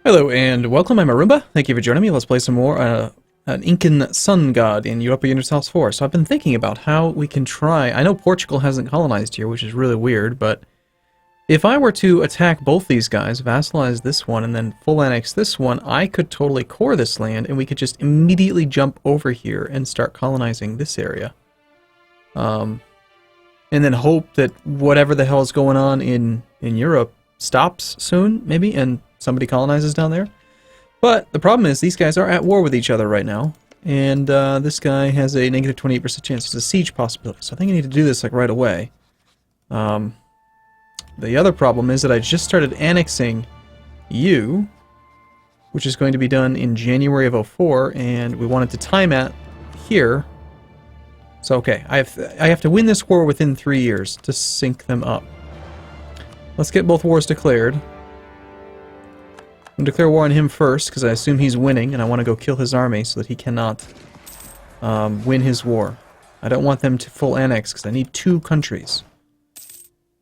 Hello and welcome, I'm Arumba. Thank you for joining me. Let's play some more an Incan sun god in Europa Universalis IV. So I've been thinking about how we can try... I know Portugal hasn't colonized here, which is really weird, but if I were to attack both these guys, vassalize this one, and then full annex this one, I could totally core this land, and we could just immediately jump over here and start colonizing this area. And then hope that whatever the hell is going on in Europe stops soon, maybe, and somebody colonizes down there. But the problem is these guys are at war with each other right now, and this guy has a negative 28% chance. It's a siege possibility, so I think I need to do this like right away. The other problem is that I just started annexing you, which is going to be done in January of 04, and we wanted to time at here. So okay, I have to win this war within 3 years to sync them up. Let's get both wars declared. I'm going to declare war on him first, because I assume he's winning, and I want to go kill his army so that he cannot win his war. I don't want them to full annex, because I need 2 countries.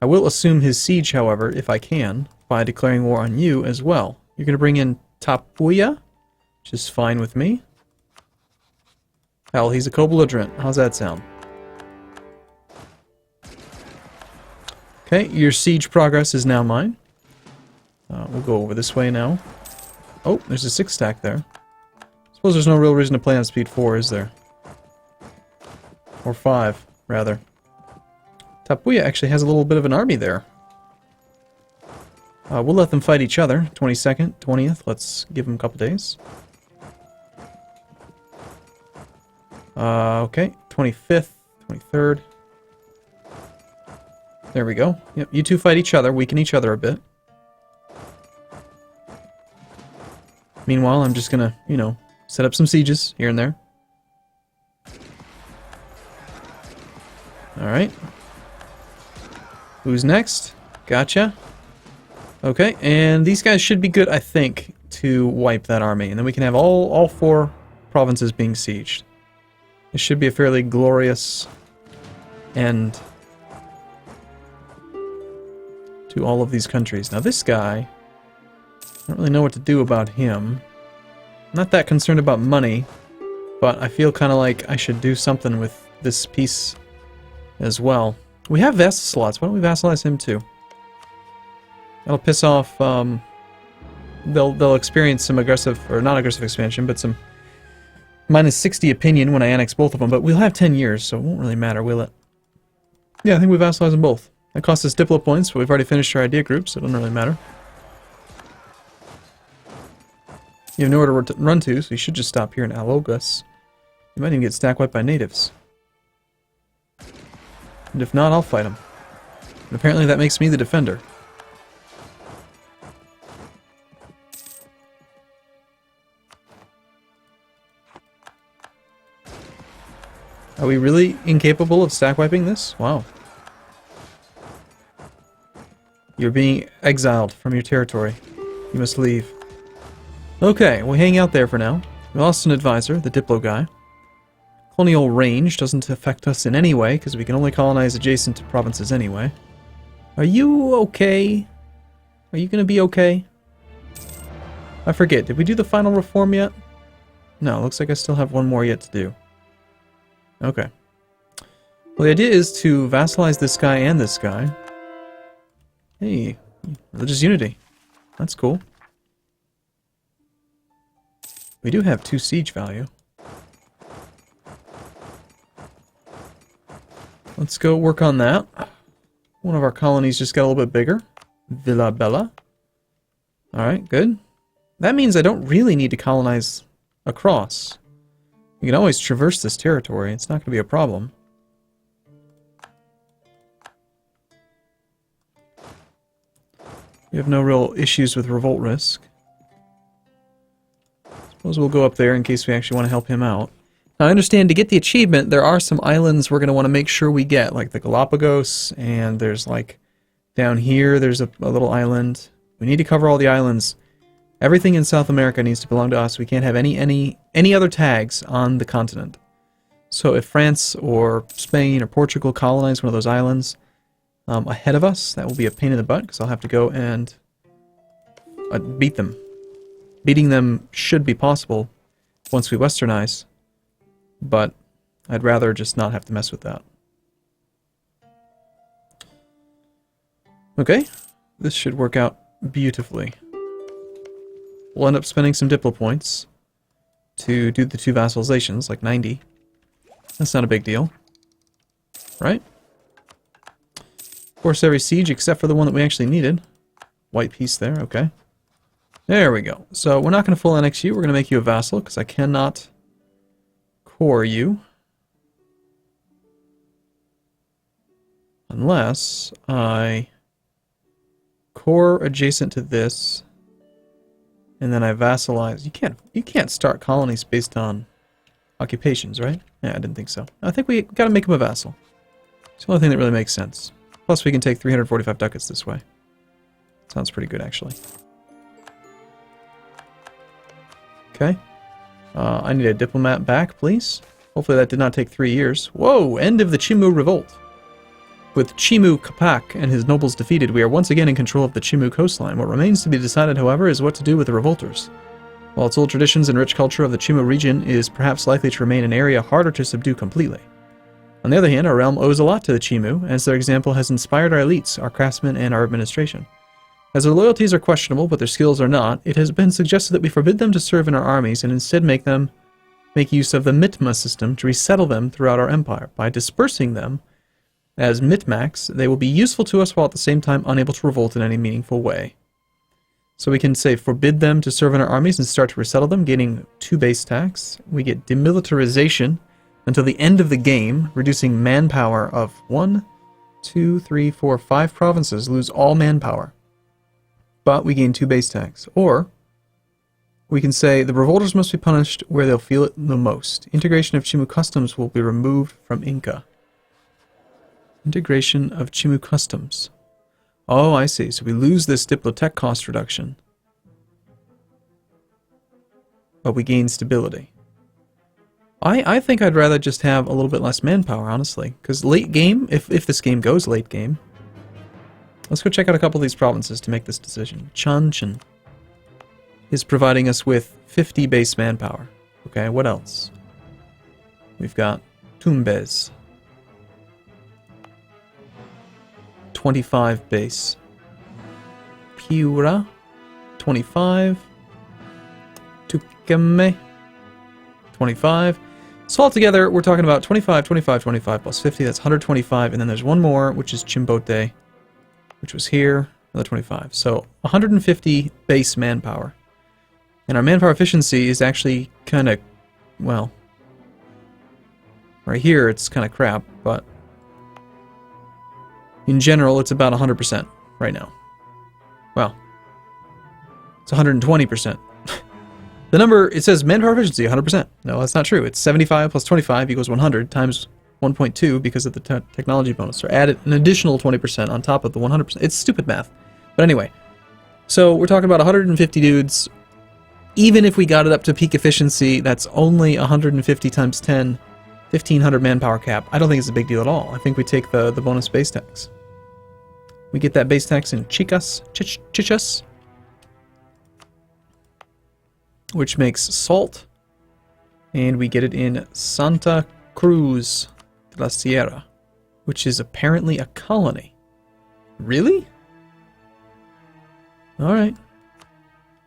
I will assume his siege, however, if I can, by declaring war on you as well. You're going to bring in Tapuya, which is fine with me. Hell, he's a co-belligerent. How's that sound? Okay, your siege progress is now mine. We'll go over this way now. Oh, there's a 6 stack there. Suppose there's no real reason to play on speed 4, is there? Or 5, rather. Tapuya actually has a little bit of an army there. We'll let them fight each other. 22nd, 20th. Let's give them a couple days. Okay, 25th, 23rd. There we go. Yep, you two fight each other, weaken each other a bit. Meanwhile, I'm just gonna, you know, set up some sieges here and there. Alright. Who's next? Gotcha. Okay, and these guys should be good, I think, to wipe that army. And then we can have all 4 provinces being sieged. This should be a fairly glorious end to all of these countries. Now this guy, I don't really know what to do about him. I'm not that concerned about money, but I feel kind of like I should do something with this piece as well. We have vassal slots. Why don't we vassalize him too? That'll piss off, they'll experience some aggressive, or not aggressive expansion, but some minus 60 opinion when I annex both of them, but we'll have 10 years, so it won't really matter, will it? Yeah, I think we vassalize them both. That costs us diplo points, but we've already finished our idea group, so it doesn't really matter. You have nowhere to run to, so you should just stop here in Alogas. You might even get stack wiped by natives. And if not, I'll fight them. And apparently that makes me the defender. Are we really incapable of stack wiping this? Wow. You're being exiled from your territory. You must leave. Okay, we'll hang out there for now. We lost an advisor, the Diplo guy. Colonial range doesn't affect us in any way, because we can only colonize adjacent to provinces anyway. Are you okay? Are you going to be okay? I forget, did we do the final reform yet? No, looks like I still have one more yet to do. Okay. Well, the idea is to vassalize this guy and this guy. Hey, religious unity. That's cool. We do have 2 siege value. Let's go work on that. One of our colonies just got a little bit bigger. Villa Bella. Alright, good. That means I don't really need to colonize across. You can always traverse this territory. It's not going to be a problem. We have no real issues with revolt risk. Suppose we'll go up there in case we actually want to help him out. Now, I understand to get the achievement, there are some islands we're going to want to make sure we get, like the Galapagos, and there's like down here, there's a little island. We need to cover all the islands. Everything in South America needs to belong to us. We can't have any other tags on the continent. So if France or Spain or Portugal colonize one of those islands ahead of us, that will be a pain in the butt, because I'll have to go and beat them. Beating them should be possible once we westernize, but I'd rather just not have to mess with that. Okay, this should work out beautifully. We'll end up spending some Diplo points to do the 2 vassalizations, like 90. That's not a big deal, right? Force every siege except for the one that we actually needed. White piece there, okay. There we go. So we're not going to full annex you, we're going to make you a vassal, because I cannot core you. Unless I core adjacent to this, and then I vassalize. You can't start colonies based on occupations, right? Yeah, I didn't think so. I think we got to make him a vassal. It's the only thing that really makes sense. Plus we can take 345 ducats this way. Sounds pretty good, actually. Okay. I need a diplomat back, please. Hopefully that did not take 3 years. Whoa! End of the Chimu revolt. With Chimu Capac and his nobles defeated, we are once again in control of the Chimu coastline. What remains to be decided, however, is what to do with the revolters. While its old traditions and rich culture of the Chimu region is perhaps likely to remain an area harder to subdue completely. On the other hand, our realm owes a lot to the Chimu, as their example has inspired our elites, our craftsmen, and our administration. As their loyalties are questionable, but their skills are not, it has been suggested that we forbid them to serve in our armies and instead make use of the Mitma system to resettle them throughout our empire. By dispersing them as Mitmacs, they will be useful to us while at the same time unable to revolt in any meaningful way. So we can say forbid them to serve in our armies and start to resettle them, gaining 2 base tax. We get demilitarization until the end of the game, reducing manpower of 1, 2, 3, 4, 5 provinces lose all manpower. But we gain 2 base tax. Or we can say the revolters must be punished where they'll feel it the most. Integration of Chimu customs will be removed from Inca. Integration of Chimu customs. Oh, I see. So we lose this Diplotech cost reduction. But we gain stability. I think I'd rather just have a little bit less manpower, honestly. Because late game, if this game goes late game, let's go check out a couple of these provinces to make this decision. Chanchan is providing us with 50 base manpower. Okay, what else? We've got Tumbes. 25 base. Piura, 25. Tukeme, 25. So altogether, we're talking about 25, 25, 25 plus 50. That's 125. And then there's one more, which is Chimbote, which was here. Another 25. So 150 base manpower. And our manpower efficiency is actually kind of, well, right here it's kind of crap, but in general, it's about 100% right now. Well, it's 120%. The number, it says manpower efficiency, 100%. No, that's not true. It's 75 plus 25 equals 100 times 1.2 because of the technology bonus. Or added an additional 20% on top of the 100%. It's stupid math. But anyway, so we're talking about 150 dudes. Even if we got it up to peak efficiency, that's only 150 times 10, 1,500 manpower cap. I don't think it's a big deal at all. I think we take the bonus base tax. We get that base tax in Chichas, which makes salt, and we get it in Santa Cruz de la Sierra, which is apparently a colony. Really? Alright.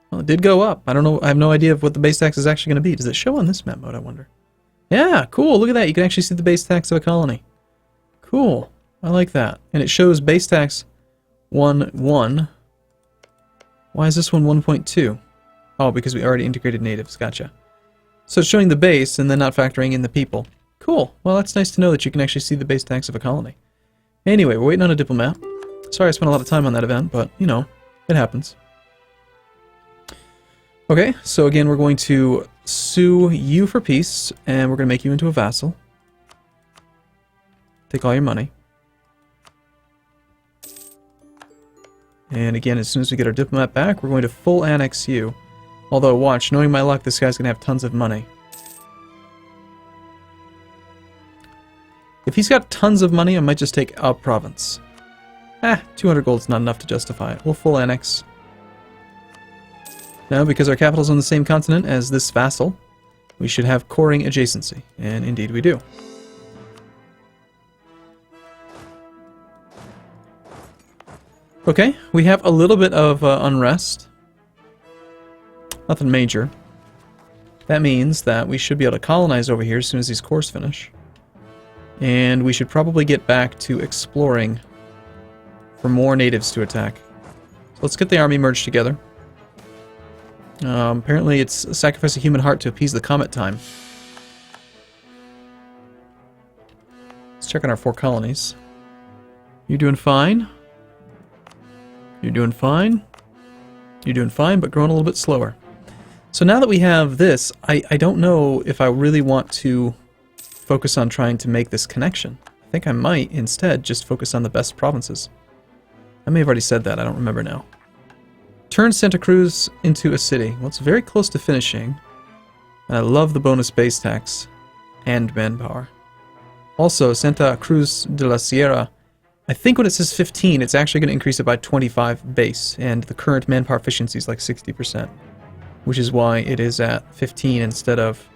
Well, it did go up. I don't know. I have no idea of what the base tax is actually going to be. Does it show on this map mode, I wonder? Yeah, cool. Look at that. You can actually see the base tax of a colony. Cool. I like that. And it shows base tax 1.1. Why is this one 1.2? Oh, because we already integrated natives. Gotcha. So it's showing the base and then not factoring in the people. Cool. Well, that's nice to know that you can actually see the base tax of a colony. Anyway, we're waiting on a diplomat. Sorry I spent a lot of time on that event, but, you know, it happens. Okay, so again, we're going to sue you for peace, and we're going to make you into a vassal. Take all your money. And again, as soon as we get our diplomat back, we're going to full annex you. Although, watch, knowing my luck, this guy's going to have tons of money. If he's got tons of money, I might just take a province. 200 gold's not enough to justify it. We'll full annex. Now, because our capital's on the same continent as this vassal, we should have coring adjacency, and indeed we do. Okay, we have a little bit of unrest. Nothing major. That means that we should be able to colonize over here as soon as these cores finish. And we should probably get back to exploring for more natives to attack. So let's get the army merged together. Apparently it's a sacrifice of human heart to appease the comet time. Let's check on our 4 colonies. You're doing fine. You're doing fine. You're doing fine, but growing a little bit slower. So now that we have this, I don't know if I really want to focus on trying to make this connection. I think I might instead just focus on the best provinces. I may have already said that, I don't remember now. Turn Santa Cruz into a city. Well, it's very close to finishing. And I love the bonus base tax and manpower. Also, Santa Cruz de la Sierra, I think when it says 15, it's actually going to increase it by 25 base, and the current manpower efficiency is like 60%, which is why it is at 15 instead of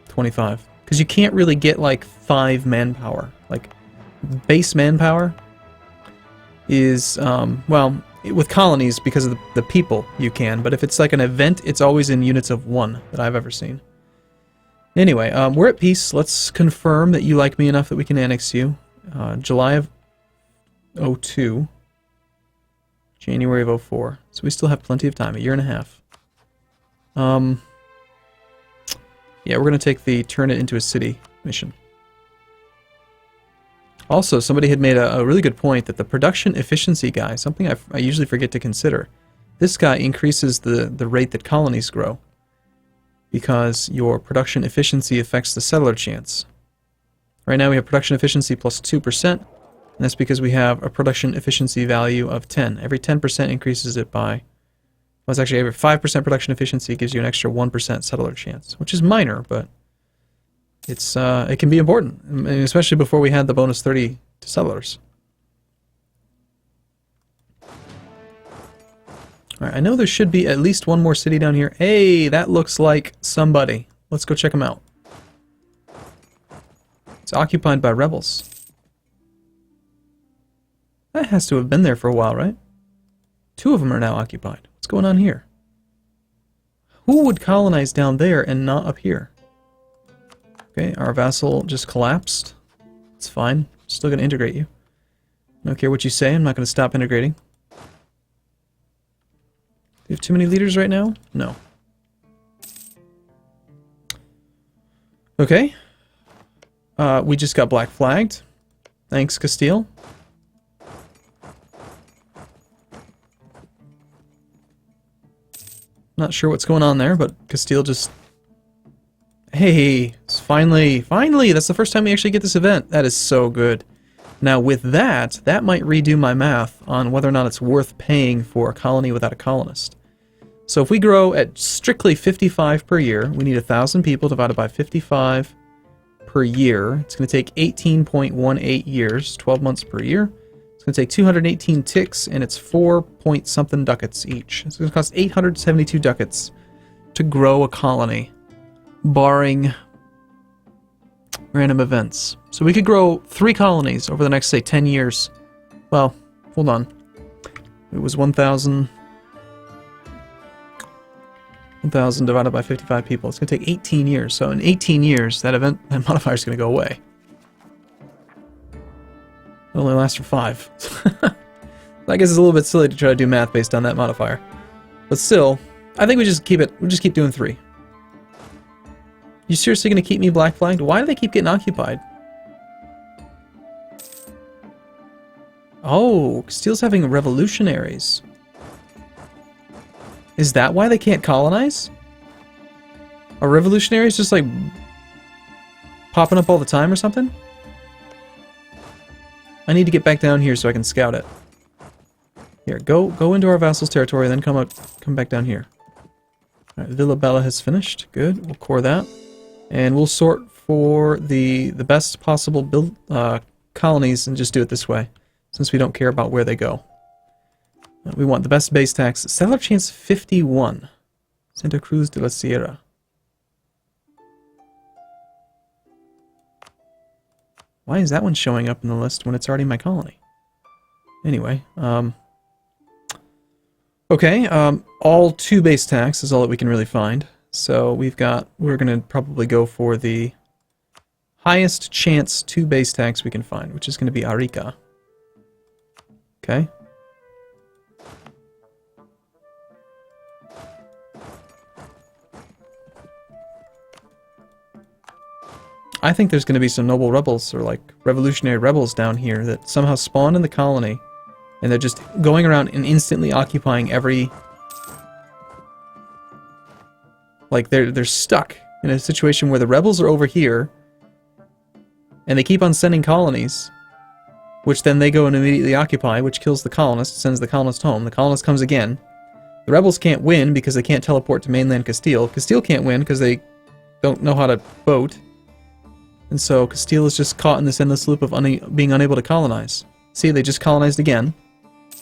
25. Because you can't really get like 5 manpower. Like, base manpower is, well, with colonies, because of the people, you can, but if it's like an event, it's always in units of 1 that I've ever seen. Anyway, we're at peace. Let's confirm that you like me enough that we can annex you. July of 02, January of 04. So we still have plenty of time, a year and a half. Yeah, we're going to take the turn it into a city mission. Also, somebody had made a really good point that the production efficiency guy, something I usually forget to consider, this guy increases the rate that colonies grow because your production efficiency affects the settler chance. Right now we have production efficiency plus 2%, and that's because we have a production efficiency value of 10. Every 10% increases it by, well, it's actually every 5% production efficiency gives you an extra 1% settler chance, which is minor, but it's it can be important, especially before we had the bonus 30 to settlers. Alright, I know there should be at least one more city down here. Hey, that looks like somebody. Let's go check them out. It's occupied by rebels. That has to have been there for a while, right? 2 of them are now occupied. What's going on here? Who would colonize down there and not up here? Okay, our vassal just collapsed. It's fine. Still going to integrate you. I don't care what you say. I'm not going to stop integrating. Do you have too many leaders right now? No. Okay. We just got black flagged. Thanks, Castile. Not sure what's going on there, but Castile just... Hey, finally, that's the first time we actually get this event. That is so good. Now with that might redo my math on whether or not it's worth paying for a colony without a colonist. So if we grow at strictly 55 per year, we need 1,000 people divided by 55 per year. It's going to take 18.18 years, 12 months per year. It's going to take 218 ticks, and it's 4-point-something ducats each. It's going to cost 872 ducats to grow a colony, barring random events. So we could grow 3 colonies over the next, say, 10 years. Well, hold on. It was 1,000 divided by 55 people. It's going to take 18 years. So in 18 years, that modifier is going to go away. It only lasts for 5. I guess it's a little bit silly to try to do math based on that modifier. But still, I think we just keep it. We'll just keep doing 3. You seriously going to keep me black flagged? Why do they keep getting occupied? Oh, Castile's having revolutionaries. Is that why they can't colonize? Are revolutionaries just like popping up all the time or something? I need to get back down here so I can scout it. Here, go into our vassal's territory, then come back down here. Alright, Villa Bella has finished. Good, we'll core that. And we'll sort for the best possible colonies and just do it this way, since we don't care about where they go. We want the best base tax. Settler chance 51. Santa Cruz de la Sierra. Why is that one showing up in the list when it's already my colony? Anyway, okay, all 2 base tax is all that we can really find. So we're going to probably go for the highest chance 2 base tax we can find, which is going to be Arica. Okay. I think there's going to be some noble rebels, or like revolutionary rebels down here that somehow spawn in the colony, and they're just going around and instantly occupying every... Like, they're stuck in a situation where the rebels are over here, and they keep on sending colonies, which then they go and immediately occupy, which kills the colonist, sends the colonist home. The colonist comes again. The rebels can't win because they can't teleport to mainland Castile. Castile can't win because they don't know how to boat. And so Castile is just caught in this endless loop of being unable to colonize. See, they just colonized again.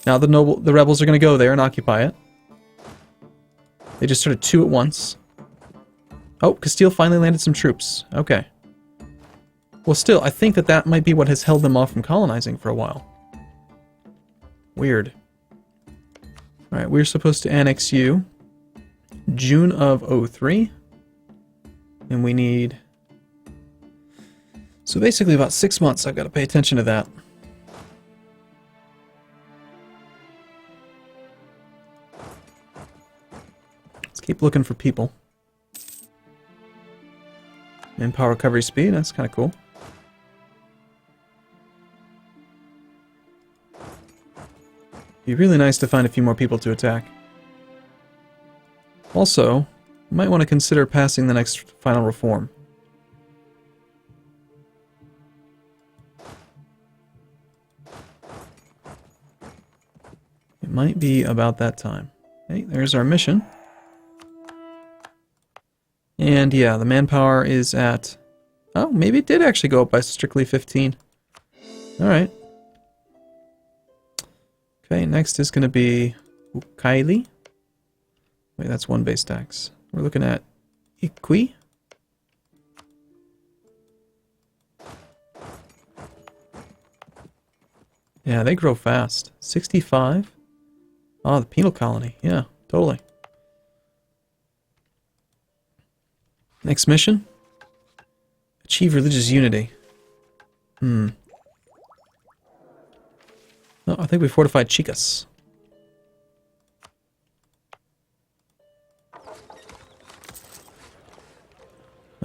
Now the rebels are going to go there and occupy it. They just started 2 at once. Oh, Castile finally landed some troops. Okay. Well, still, I think that might be what has held them off from colonizing for a while. Weird. Alright, we're supposed to annex you June of 03. And we need... So basically about 6 months I've got to pay attention to that. Let's keep looking for people. Manpower recovery speed, that's kind of cool. Be really nice to find a few more people to attack. Also, you might want to consider passing the next final reform. It might be about that time. Okay, there's our mission. And yeah, the manpower is at... Oh, maybe it did actually go up by strictly 15. Alright. Okay, next is going to be Ukaili. Wait, that's 1 base tax. We're looking at Iqui. Yeah, they grow fast. 65. Oh, the penal colony. Yeah, totally. Next mission. Achieve religious unity. No, I think we fortified Chicas.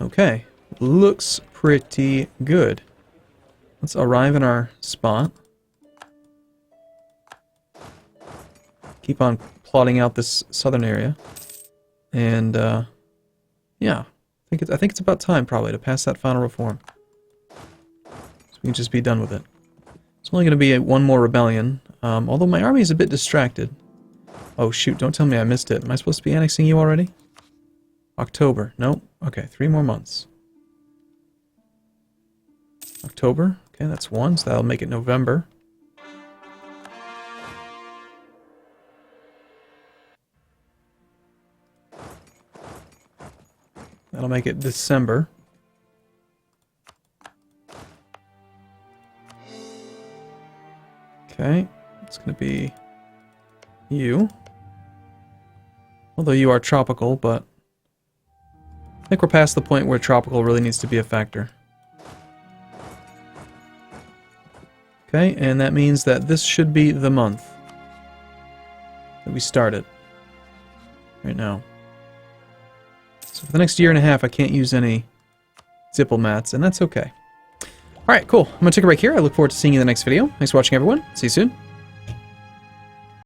Okay. Looks pretty good. Let's arrive in our spot. Keep on plotting out this southern area. And, yeah. I think it's about time, probably, to pass that final reform. So we can just be done with it. It's only going to be one more rebellion, although my army is a bit distracted. Oh shoot, don't tell me I missed it. Am I supposed to be annexing you already? October. Nope. Okay, 3 more months. October. Okay, that's 1, so that'll make it November. That'll make it December. Okay, it's going to be you. Although you are tropical, but I think we're past the point where tropical really needs to be a factor. Okay, and that means that this should be the month that we started right now. So for the next 1.5 years, I can't use any diplomats, and that's okay. Alright, cool. I'm going to take a break here. I look forward to seeing you in the next video. Thanks for watching, everyone. See you soon.